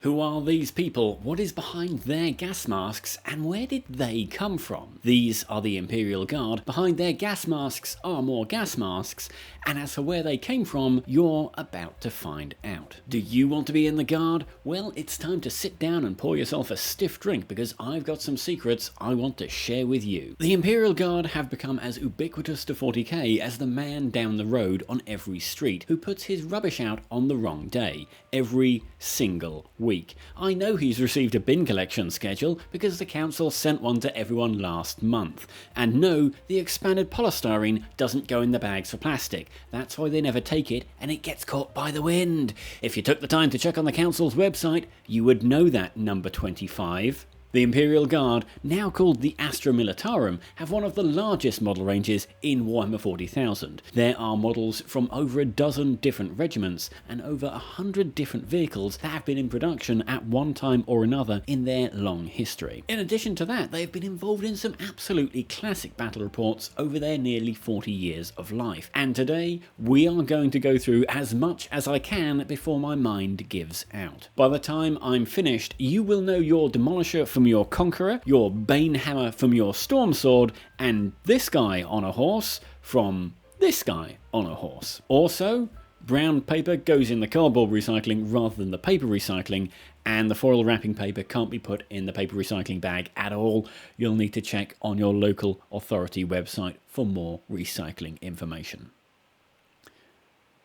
Who are these people? What is behind their gas masks? And where did they come from? These are the Imperial Guard. Behind their gas masks are more gas masks. And as for where they came from, you're about to find out. Do you want to be in the Guard? Well, it's time to sit down and pour yourself a stiff drink because I've got some secrets I want to share with you. The Imperial Guard have become as ubiquitous to 40k as the man down the road on every street who puts his rubbish out on the wrong day, every single week. I know he's received a bin collection schedule because the council sent one to everyone last month. And no, the expanded polystyrene doesn't go in the bags for plastic. That's why they never take it, and it gets caught by the wind. If you took the time to check on the council's website, you would know that, number 25. The Imperial Guard, now called the Astra Militarum, have one of the largest model ranges in Warhammer 40,000. There are models from over a dozen different regiments and over 100 different vehicles that have been in production at one time or another in their long history. In addition to that, they have been involved in some absolutely classic battle reports over their nearly 40 years of life. And today, we are going to go through as much as I can before my mind gives out. By the time I'm finished, you will know your Demolisher from your Conqueror, your Banehammer from your Stormsword, and this guy on a horse from this guy on a horse. Also, brown paper goes in the cardboard recycling rather than the paper recycling, and the foil wrapping paper can't be put in the paper recycling bag at all. You'll need to check on your local authority website for more recycling information.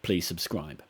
Please subscribe.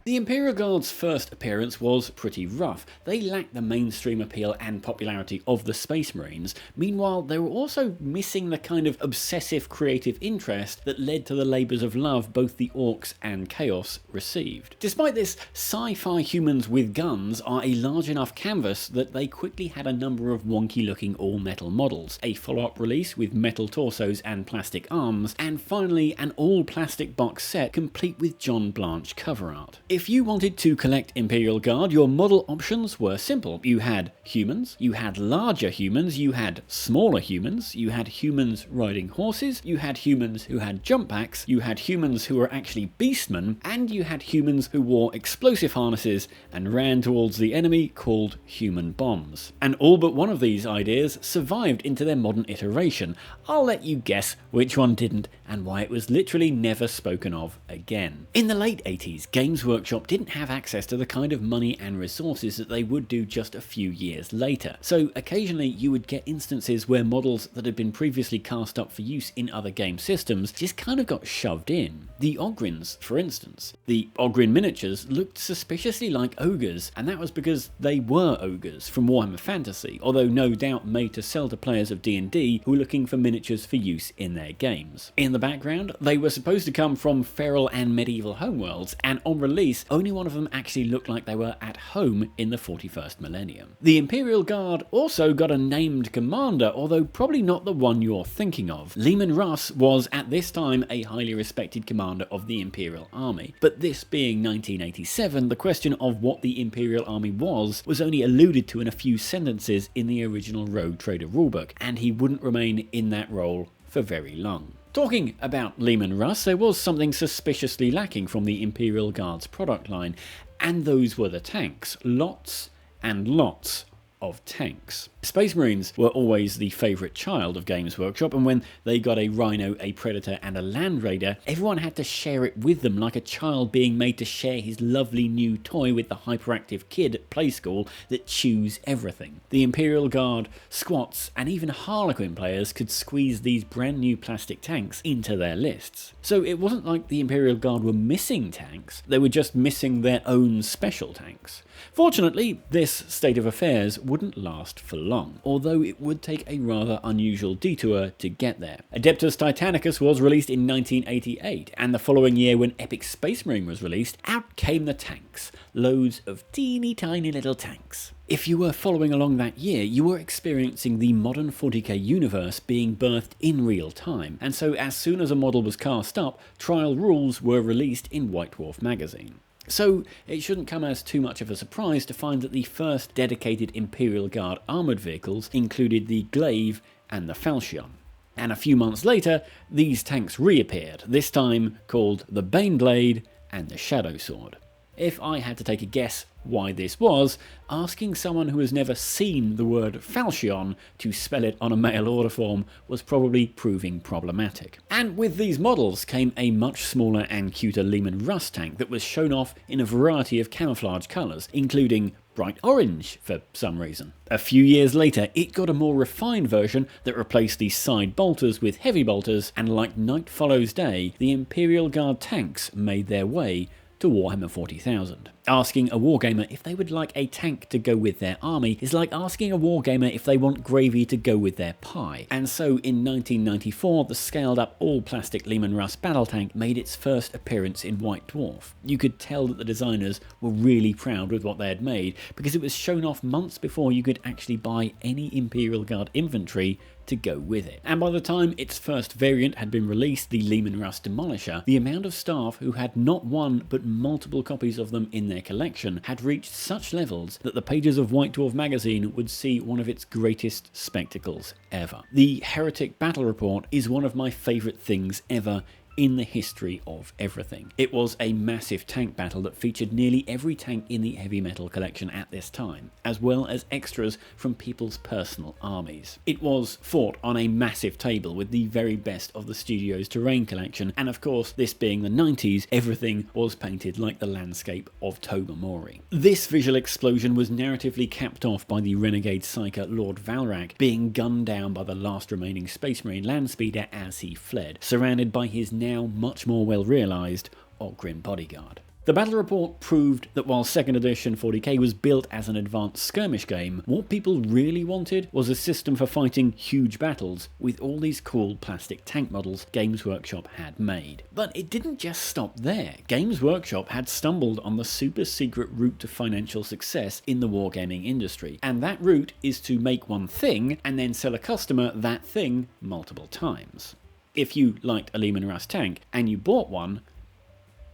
The Imperial Guard's first appearance was pretty rough. They lacked the mainstream appeal and popularity of the Space Marines. Meanwhile, they were also missing the kind of obsessive creative interest that led to the labours of love both the Orcs and Chaos received. Despite this, sci-fi humans with guns are a large enough canvas that they quickly had a number of wonky-looking all-metal models, a follow-up release with metal torsos and plastic arms, and finally an all-plastic box set complete with John Blanche cover art. If you wanted to collect Imperial Guard, your model options were simple. You had humans, you had larger humans, you had smaller humans, you had humans riding horses, you had humans who had jump packs, you had humans who were actually beastmen, and you had humans who wore explosive harnesses and ran towards the enemy called human bombs. And all but one of these ideas survived into their modern iteration. I'll let you guess which one didn't and why it was literally never spoken of again. In the late 80s, Games Workshop didn't have access to the kind of money and resources that they would do just a few years later. So occasionally you would get instances where models that had been previously cast up for use in other game systems just kind of got shoved in. The Ogryns, for instance. The Ogryn miniatures looked suspiciously like ogres, and that was because they were ogres from Warhammer Fantasy, although no doubt made to sell to players of D&D who were looking for miniatures for use in their games. In the background, they were supposed to come from feral and medieval homeworlds, and on release, only one of them actually looked like they were at home in the 41st millennium. The Imperial Guard also got a named commander, although probably not the one you're thinking of. Leman Russ was at this time a highly respected commander of the Imperial Army, but this being 1987, the question of what the Imperial Army was only alluded to in a few sentences in the original Rogue Trader rulebook, and he wouldn't remain in that role for very long. Talking about Leman Russ, there was something suspiciously lacking from the Imperial Guard's product line, and those were the tanks. Lots and lots of tanks. Space Marines were always the favourite child of Games Workshop, and when they got a Rhino, a Predator and a Land Raider, everyone had to share it with them like a child being made to share his lovely new toy with the hyperactive kid at play school that chews everything. The Imperial Guard, Squats and even Harlequin players could squeeze these brand new plastic tanks into their lists. So it wasn't like the Imperial Guard were missing tanks, they were just missing their own special tanks. Fortunately, this state of affairs wouldn't last for long, although it would take a rather unusual detour to get there. Adeptus Titanicus was released in 1988, and the following year when Epic Space Marine was released, out came the tanks. Loads of teeny tiny little tanks. If you were following along that year, you were experiencing the modern 40k universe being birthed in real time, and so as soon as a model was cast up, trial rules were released in White Dwarf magazine. So it shouldn't come as too much of a surprise to find that the first dedicated Imperial Guard armoured vehicles included the Glaive and the Falchion. And a few months later, these tanks reappeared, this time called the Baneblade and the Shadow Sword. If I had to take a guess why this was, asking someone who has never seen the word falchion to spell it on a mail order form was probably proving problematic. And with these models came a much smaller and cuter Leman Russ tank that was shown off in a variety of camouflage colours, including bright orange for some reason. A few years later, it got a more refined version that replaced the side bolters with heavy bolters, and like night follows day, the Imperial Guard tanks made their way to Warhammer 40,000. Asking a wargamer if they would like a tank to go with their army is like asking a wargamer if they want gravy to go with their pie. And so in 1994, the scaled up all-plastic Leman Russ battle tank made its first appearance in White Dwarf. You could tell that the designers were really proud with what they had made, because it was shown off months before you could actually buy any Imperial Guard infantry to go with it. And by the time its first variant had been released, the Leman Russ Demolisher, the amount of staff who had not one but multiple copies of them in their collection had reached such levels that the pages of White Dwarf magazine would see one of its greatest spectacles ever. The Heretic Battle Report is one of my favourite things ever in the history of everything. It was a massive tank battle that featured nearly every tank in the heavy metal collection at this time, as well as extras from people's personal armies. It was fought on a massive table with the very best of the studio's terrain collection, and of course, this being the 90s, everything was painted like the landscape of Tobermory. This visual explosion was narratively capped off by the renegade psyker Lord Valrak being gunned down by the last remaining Space Marine landspeeder as he fled, surrounded by his now much more well-realised Ogrim bodyguard. The battle report proved that while 2nd edition 40k was built as an advanced skirmish game, what people really wanted was a system for fighting huge battles with all these cool plastic tank models Games Workshop had made. But it didn't just stop there. Games Workshop had stumbled on the super secret route to financial success in the wargaming industry, and that route is to make one thing and then sell a customer that thing multiple times. If you liked a Leman Russ tank and you bought one,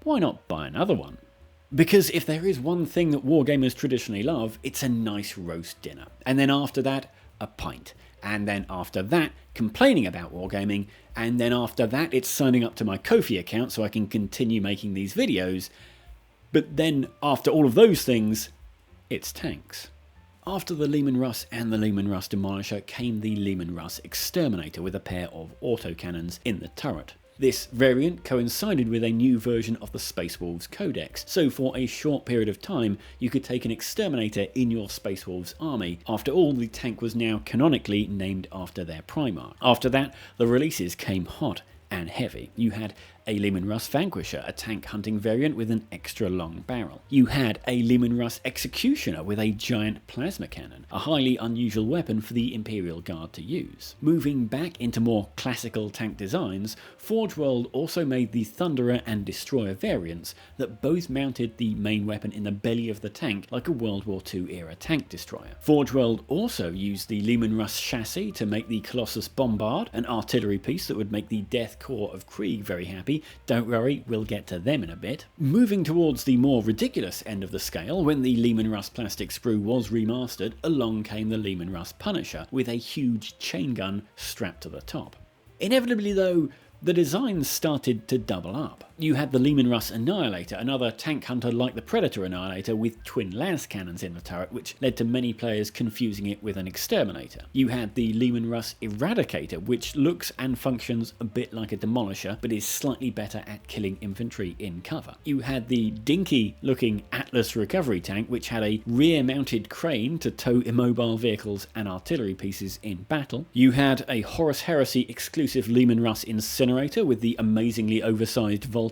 why not buy another one? Because if there is one thing that wargamers traditionally love, it's a nice roast dinner. And then after that, a pint. And then after that, complaining about wargaming. And then after that, it's signing up to my Ko-fi account so I can continue making these videos. But then after all of those things, it's tanks. After the Leman Russ and the Leman Russ Demolisher came the Leman Russ Exterminator with a pair of autocannons in the turret. This variant coincided with a new version of the Space Wolves Codex, so for a short period of time you could take an Exterminator in your Space Wolves army. After all, the tank was now canonically named after their Primarch. After that, the releases came hot and heavy. You had a Leman Russ Vanquisher, a tank hunting variant with an extra long barrel. You had a Leman Russ Executioner with a giant plasma cannon, a highly unusual weapon for the Imperial Guard to use. Moving back into more classical tank designs, Forge World also made the Thunderer and Destroyer variants that both mounted the main weapon in the belly of the tank like a World War II era tank destroyer. Forge World also used the Leman Russ chassis to make the Colossus Bombard, an artillery piece that would make the Death Korps of Krieg very happy. Don't worry, we'll get to them in a bit. Moving towards the more ridiculous end of the scale, when the Leman Russ plastic sprue was remastered, along came the Leman Russ Punisher with a huge chain gun strapped to the top. Inevitably though, the designs started to double up. You had the Leman Russ Annihilator, another tank hunter like the Predator Annihilator with twin las cannons in the turret, which led to many players confusing it with an Exterminator. You had the Leman Russ Eradicator, which looks and functions a bit like a Demolisher, but is slightly better at killing infantry in cover. You had the dinky looking Atlas Recovery Tank, which had a rear-mounted crane to tow immobile vehicles and artillery pieces in battle. You had a Horus Heresy exclusive Leman Russ Incinerator with the amazingly oversized Voltite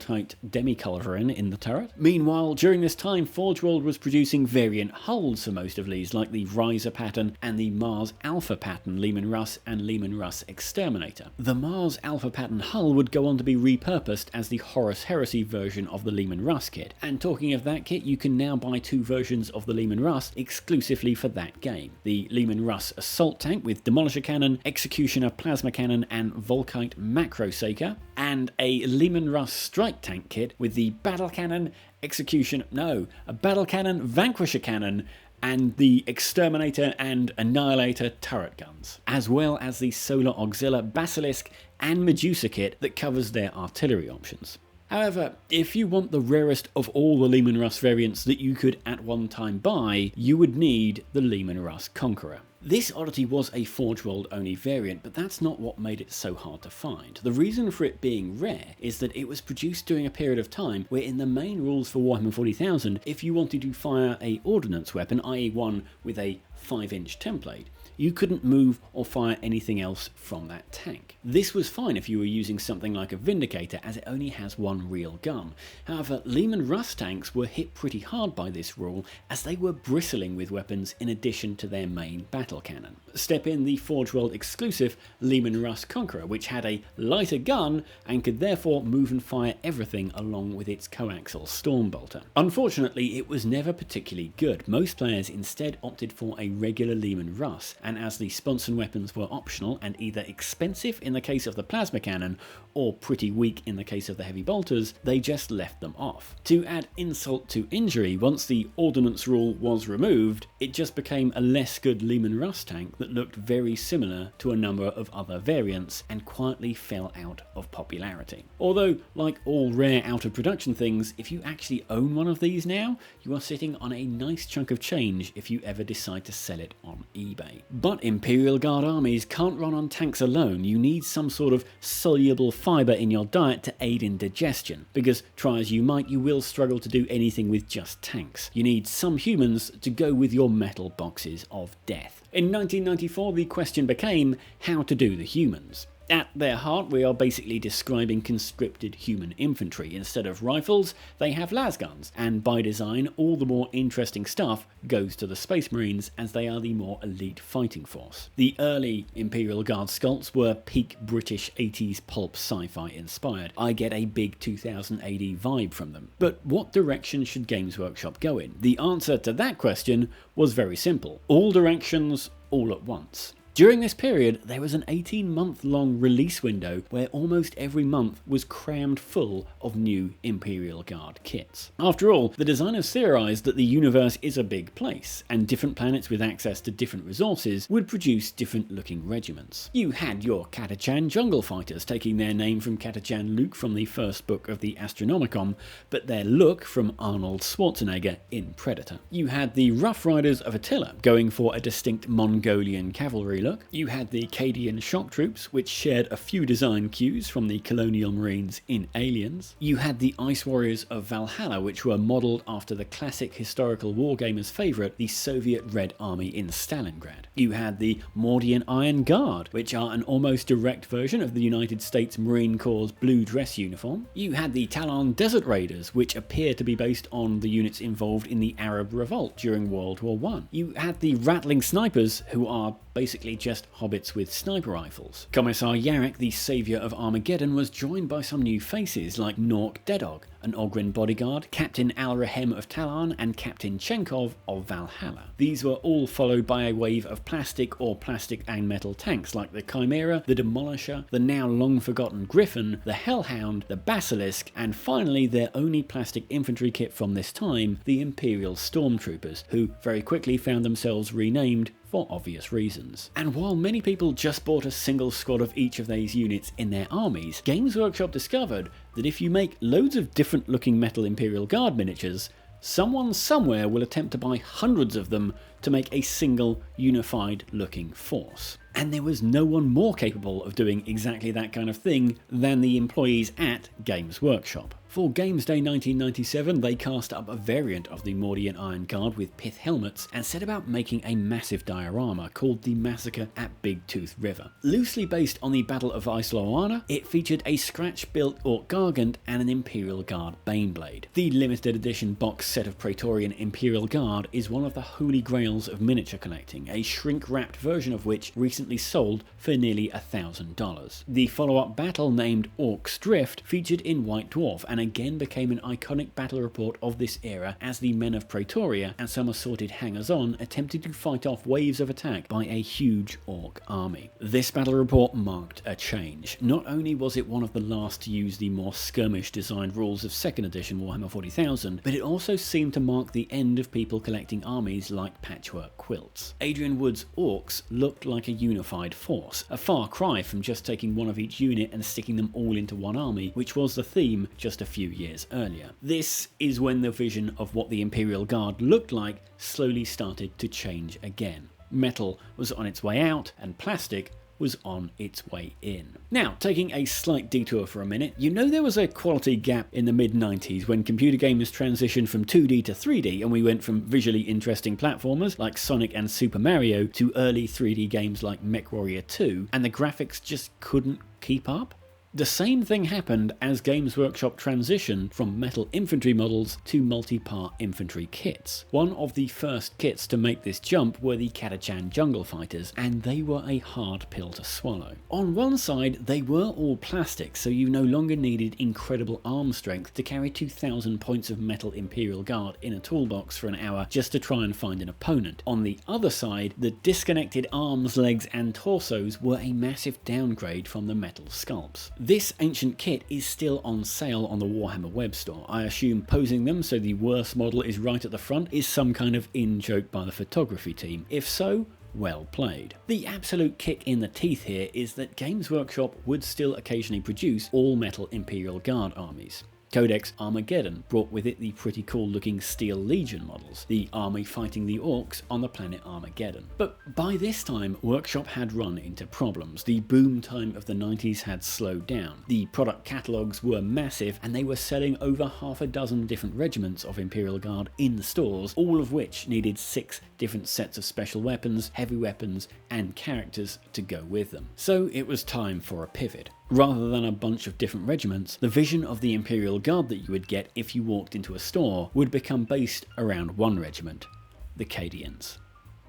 Demi-Culverin in the turret. Meanwhile, during this time, Forge World was producing variant hulls for most of these, like the Riser pattern and the Mars Alpha pattern Leman Russ and Leman Russ Exterminator. The Mars Alpha pattern hull would go on to be repurposed as the Horus Heresy version of the Leman Russ kit. And talking of that kit, you can now buy two versions of the Leman Russ exclusively for that game. The Leman Russ Assault Tank with Demolisher Cannon, Executioner Plasma Cannon and Volkite Macro Saker, and a Leman Russ Strike Tank kit with the Battle Cannon, a Battle Cannon, Vanquisher Cannon, and the Exterminator and Annihilator turret guns, as well as the Solar Auxilia Basilisk and Medusa kit that covers their artillery options. However, if you want the rarest of all the Leman Russ variants that you could at one time buy, you would need the Leman Russ Conqueror. This oddity was a Forge World only variant, but that's not what made it so hard to find. The reason for it being rare is that it was produced during a period of time where in the main rules for Warhammer 40,000, if you wanted to fire a ordnance weapon, i.e. one with a 5-inch template, you couldn't move or fire anything else from that tank. This was fine if you were using something like a Vindicator, as it only has one real gun. However, Leman Russ tanks were hit pretty hard by this rule, as they were bristling with weapons in addition to their main battle cannon. Step in the Forge World exclusive Leman Russ Conqueror, which had a lighter gun and could therefore move and fire everything along with its coaxial Stormbolter. Unfortunately, it was never particularly good. Most players instead opted for a regular Leman Russ, and as the Sponson weapons were optional and either expensive in the case of the plasma cannon or pretty weak in the case of the heavy bolters, they just left them off. To add insult to injury, once the ordnance rule was removed, it just became a less good Leman Russ tank that looked very similar to a number of other variants and quietly fell out of popularity. Although, like all rare out of production things, if you actually own one of these now, you are sitting on a nice chunk of change if you ever decide to sell it on eBay. But Imperial Guard armies can't run on tanks alone. You need some sort of soluble fibre in your diet to aid in digestion, because try as you might, you will struggle to do anything with just tanks. You need some humans to go with your metal boxes of death. In 1994, the question became how to do the humans. At their heart, we are basically describing conscripted human infantry. Instead of rifles, they have lasguns, and by design, all the more interesting stuff goes to the Space Marines, as they are the more elite fighting force. The early Imperial Guard sculpts were peak British 80s pulp sci-fi inspired. I get a big 2000 AD vibe from them. But what direction should Games Workshop go in? The answer to that question was very simple. All directions, all at once. During this period, there was an 18-month-long release window where almost every month was crammed full of new Imperial Guard kits. After all, the designers theorized that the universe is a big place, and different planets with access to different resources would produce different-looking regiments. You had your Catachan jungle fighters, taking their name from Catachan Luke from the first book of the Astronomicon, but their look from Arnold Schwarzenegger in Predator. You had the Rough Riders of Attila, going for a distinct Mongolian cavalry look. You had the Cadian shock troops, which shared a few design cues from the Colonial Marines in Aliens. You had the Ice Warriors of Valhalla, which were modelled after the classic historical wargamers' favourite, the Soviet Red Army in Stalingrad. You had the Mordian Iron Guard, which are an almost direct version of the United States Marine Corps' blue dress uniform. You had the Talon Desert Raiders, which appear to be based on the units involved in the Arab Revolt during World War I. You had the Rattling Snipers, who are basically just hobbits with sniper rifles. Commissar Yarrick, the saviour of Armageddon, was joined by some new faces like Nork Dedog, an Ogryn bodyguard, Captain Al-Rahem of Talon, and Captain Chenkov of Valhalla. These were all followed by a wave of plastic or plastic and metal tanks like the Chimera, the Demolisher, the now long forgotten Griffin, the Hellhound, the Basilisk, and finally their only plastic infantry kit from this time, the Imperial Stormtroopers, who very quickly found themselves renamed for obvious reasons. And while many people just bought a single squad of each of these units in their armies, Games Workshop discovered that if you make loads of different looking metal Imperial Guard miniatures, someone somewhere will attempt to buy hundreds of them to make a single unified looking force. And there was no one more capable of doing exactly that kind of thing than the employees at Games Workshop. For Games Day 1997, they cast up a variant of the Mordian Iron Guard with pith helmets and set about making a massive diorama called the Massacre at Big Tooth River. Loosely based on the Battle of Isla-Oana, it featured a scratch-built Orc Gargant and an Imperial Guard Baneblade. The limited edition box set of Praetorian Imperial Guard is one of the holy grails of miniature collecting, a shrink-wrapped version of which recently sold for nearly $1,000. The follow-up battle, named Orc's Drift, featured in White Dwarf and again became an iconic battle report of this era as the men of Praetoria and some assorted hangers-on attempted to fight off waves of attack by a huge Orc army. This battle report marked a change. Not only was it one of the last to use the more skirmish-designed rules of 2nd edition Warhammer 40,000, but it also seemed to mark the end of people collecting armies like patchwork quilts. Adrian Wood's Orcs looked like a unified force, a far cry from just taking one of each unit and sticking them all into one army, which was the theme just a few years earlier. This is when the vision of what the Imperial Guard looked like slowly started to change again. Metal was on its way out, and plastic was on its way in. Now, taking a slight detour for a minute, you know there was a quality gap in the mid-90s when computer games transitioned from 2D to 3D and we went from visually interesting platformers like Sonic and Super Mario to early 3D games like MechWarrior 2, and the graphics just couldn't keep up? The same thing happened as Games Workshop transitioned from metal infantry models to multi-part infantry kits. One of the first kits to make this jump were the Cadian jungle fighters, and they were a hard pill to swallow. On one side, they were all plastic, so you no longer needed incredible arm strength to carry 2,000 points of metal Imperial Guard in a toolbox for an hour just to try and find an opponent. On the other side, the disconnected arms, legs and torsos were a massive downgrade from the metal sculpts. This ancient kit is still on sale on the Warhammer web store. I assume posing them so the worst model is right at the front is some kind of in-joke by the photography team. If so, well played. The absolute kick in the teeth here is that Games Workshop would still occasionally produce all-metal Imperial Guard armies. Codex Armageddon brought with it the pretty cool looking Steel Legion models, the army fighting the orcs on the planet Armageddon. But by this time, Workshop had run into problems. The boom time of the 90s had slowed down. The product catalogues were massive and they were selling over half a dozen different regiments of Imperial Guard in the stores, all of which needed 6 different sets of special weapons, heavy weapons and characters to go with them. So it was time for a pivot. Rather than a bunch of different regiments, the vision of the Imperial Guard that you would get if you walked into a store would become based around one regiment, the Cadians.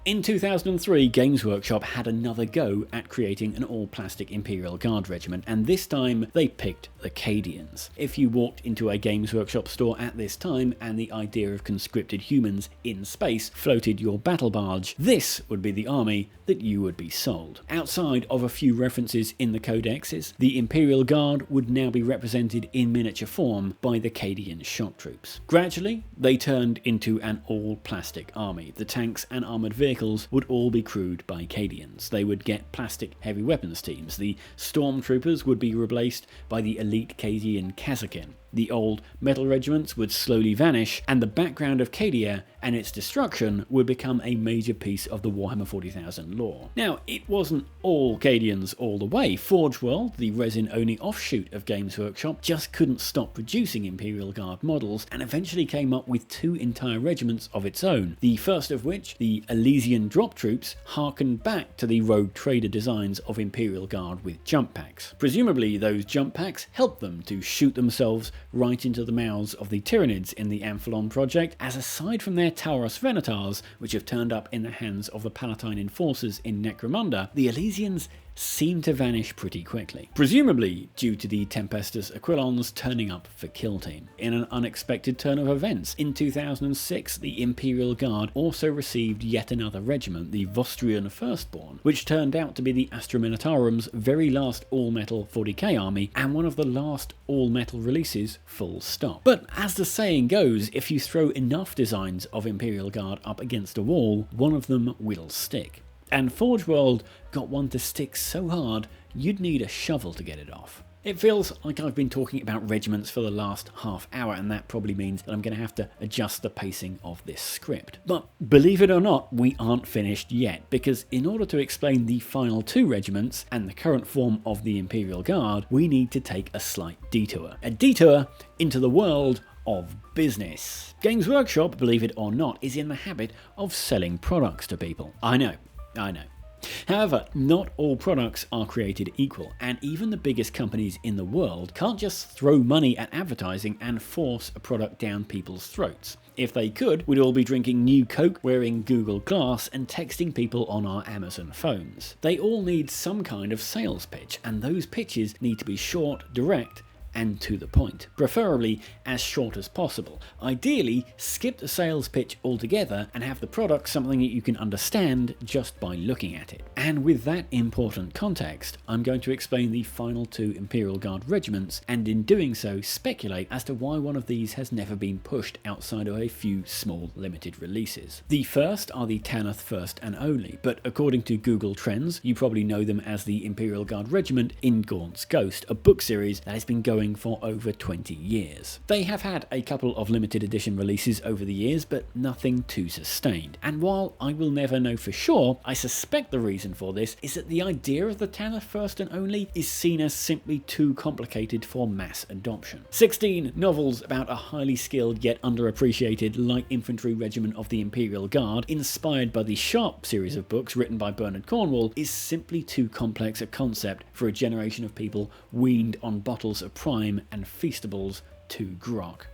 In 2003, Games Workshop had another go at creating an all-plastic Imperial Guard regiment, and this time they picked the Cadians. If you walked into a Games Workshop store at this time and the idea of conscripted humans in space floated your battle barge, this would be the army that you would be sold. Outside of a few references in the codexes, the Imperial Guard would now be represented in miniature form by the Cadian shock troops. Gradually, they turned into an all-plastic army. The tanks and armoured vehicles would all be crewed by Cadians. They would get plastic heavy weapons teams. The stormtroopers would be replaced by the elite Cadian Kazakin. The old metal regiments would slowly vanish, and the background of Cadia and its destruction would become a major piece of the Warhammer 40,000 lore. Now, it wasn't all Cadians all the way. Forge World, the resin-only offshoot of Games Workshop, just couldn't stop producing Imperial Guard models and eventually came up with 2 entire regiments of its own, the first of which, the Elysian Drop Troops, harkened back to the Rogue Trader designs of Imperial Guard with jump packs. Presumably, those jump packs helped them to shoot themselves right into the mouths of the Tyranids in the Amphelon project, as aside from their Tauros Venatars, which have turned up in the hands of the Palatine Enforcers in Necromunda, the Elysians seem to vanish pretty quickly, presumably due to the Tempestus Aquilons turning up for Kill Team. In an unexpected turn of events, in 2006 the Imperial Guard also received yet another regiment, the Vostrian Firstborn, which turned out to be the Astra Minotaurum's very last all-metal 40k army and one of the last all-metal releases full stop. But as the saying goes, if you throw enough designs of Imperial Guard up against a wall, one of them will stick. And Forge World got one to stick so hard, you'd need a shovel to get it off. It feels like I've been talking about regiments for the last half hour, and that probably means that I'm going to have to adjust the pacing of this script. But believe it or not, we aren't finished yet, because in order to explain the final 2 regiments and the current form of the Imperial Guard, we need to take a slight detour. A detour into the world of business. Games Workshop, believe it or not, is in the habit of selling products to people. I know. However, not all products are created equal, and even the biggest companies in the world can't just throw money at advertising and force a product down people's throats. If they could, we'd all be drinking New Coke, wearing Google Glass, and texting people on our Amazon phones. They all need some kind of sales pitch, and those pitches need to be short, direct, and to the point, preferably as short as possible. Ideally, skip the sales pitch altogether and have the product something that you can understand just by looking at it. And with that important context, I'm going to explain the final 2 Imperial Guard regiments, and in doing so speculate as to why one of these has never been pushed outside of a few small limited releases. The first are the Tanith First and Only, but according to Google Trends, you probably know them as the Imperial Guard Regiment in Gaunt's Ghost, a book series that has been going going for over 20 years. They have had a couple of limited edition releases over the years, but nothing too sustained. And while I will never know for sure, I suspect the reason for this is that the idea of the Tanner First and Only is seen as simply too complicated for mass adoption. 16 novels about a highly skilled yet underappreciated light infantry regiment of the Imperial Guard, inspired by the Sharp series of books written by Bernard Cornwell, is simply too complex a concept for a generation of people weaned on bottles of Prime and Feastables to grog.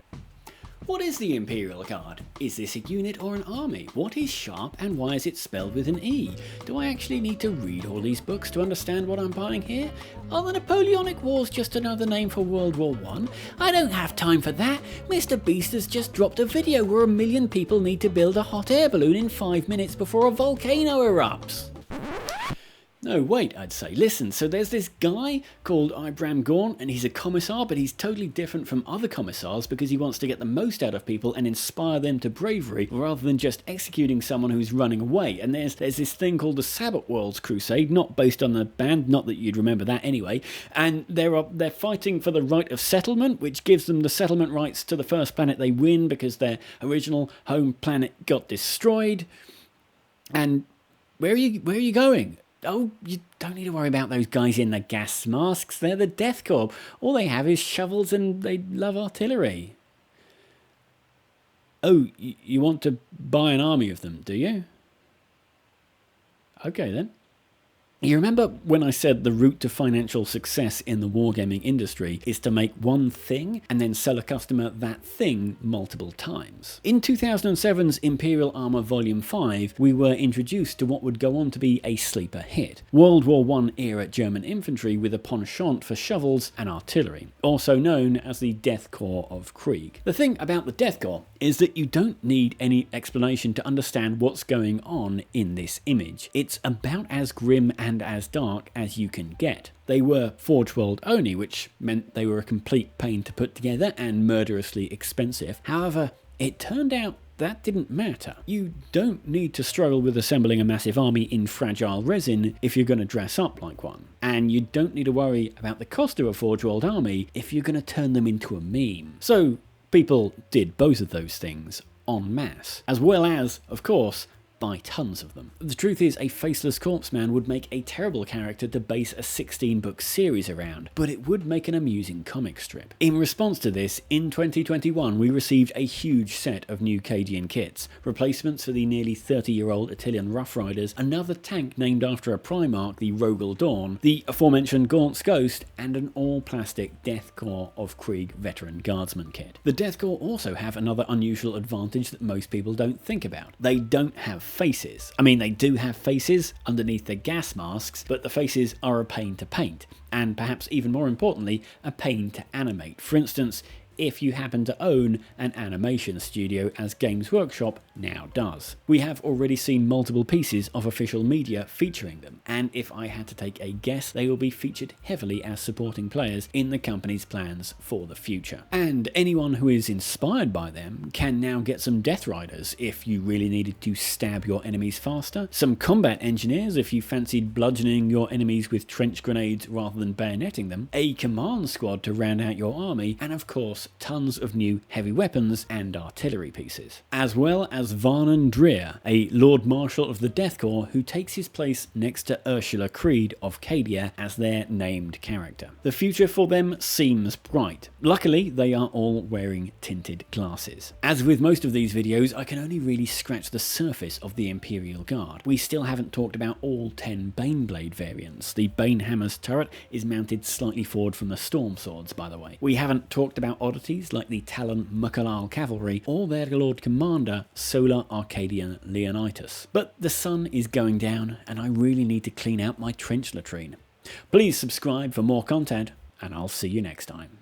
What is the Imperial Guard? Is this a unit or an army? What is Sharp and why is it spelled with an E? Do I actually need to read all these books to understand what I'm buying here? Are the Napoleonic Wars just another name for World War I? I don't have time for that. Mr. Beast has just dropped a video where 1 million people need to build a hot air balloon in 5 minutes before a volcano erupts. No, wait, I'd say. Listen, so there's this guy called Ibram Gaunt, and he's a commissar, but he's totally different from other commissars because he wants to get the most out of people and inspire them to bravery rather than just executing someone who's running away. And there's this thing called the Sabbath Worlds Crusade, not based on the band, not that you'd remember that anyway, and they're fighting for the right of settlement, which gives them the settlement rights to the first planet they win because their original home planet got destroyed. And where are you going? Oh, you don't need to worry about those guys in the gas masks. They're the Death Korps. All they have is shovels and they love artillery. Oh, you want to buy an army of them, do you? Okay, then. You remember when I said the route to financial success in the wargaming industry is to make one thing and then sell a customer that thing multiple times? In 2007's Imperial Armour Volume 5, we were introduced to what would go on to be a sleeper hit. World War I era German infantry with a penchant for shovels and artillery, also known as the Death Korps of Krieg. The thing about the Death Korps is that you don't need any explanation to understand what's going on in this image. It's about as grim and as dark as you can get. They were Forge World only, which meant they were a complete pain to put together and murderously expensive. However, it turned out that didn't matter. You don't need to struggle with assembling a massive army in fragile resin if you're going to dress up like one. And you don't need to worry about the cost of a Forge World army if you're going to turn them into a meme. So people did both of those things en masse, as well as, of course, buy tons of them. The truth is, a faceless corpseman would make a terrible character to base a 16-book series around, but it would make an amusing comic strip. In response to this, in 2021 we received a huge set of new Cadian kits, replacements for the nearly 30-year-old Attilian Rough Riders, another tank named after a Primarch, the Rogel Dawn, the aforementioned Gaunt's Ghost, and an all-plastic Death Korps of Krieg Veteran Guardsman kit. The Death Korps also have another unusual advantage that most people don't think about. They don't have faces. I mean, they do have faces underneath their gas masks, but the faces are a pain to paint, and perhaps even more importantly, a pain to animate. For instance, if you happen to own an animation studio, as Games Workshop now does. We have already seen multiple pieces of official media featuring them, and if I had to take a guess, they will be featured heavily as supporting players in the company's plans for the future. And anyone who is inspired by them can now get some Death Riders if you really needed to stab your enemies faster, some combat engineers if you fancied bludgeoning your enemies with trench grenades rather than bayoneting them, a command squad to round out your army, and of course tons of new heavy weapons and artillery pieces. As well as Varnon Dreer, a Lord Marshal of the Death Korps who takes his place next to Ursula Creed of Cadian as their named character. The future for them seems bright. Luckily, they are all wearing tinted glasses. As with most of these videos, I can only really scratch the surface of the Imperial Guard. We still haven't talked about all 10 Baneblade variants. The Banehammer's turret is mounted slightly forward from the Storm Swords, by the way. We haven't talked about oddities like the Talon Mukalal Cavalry or their Lord Commander Solar Arcadian Leonidas. But the sun is going down and I really need to clean out my trench latrine. Please subscribe for more content and I'll see you next time.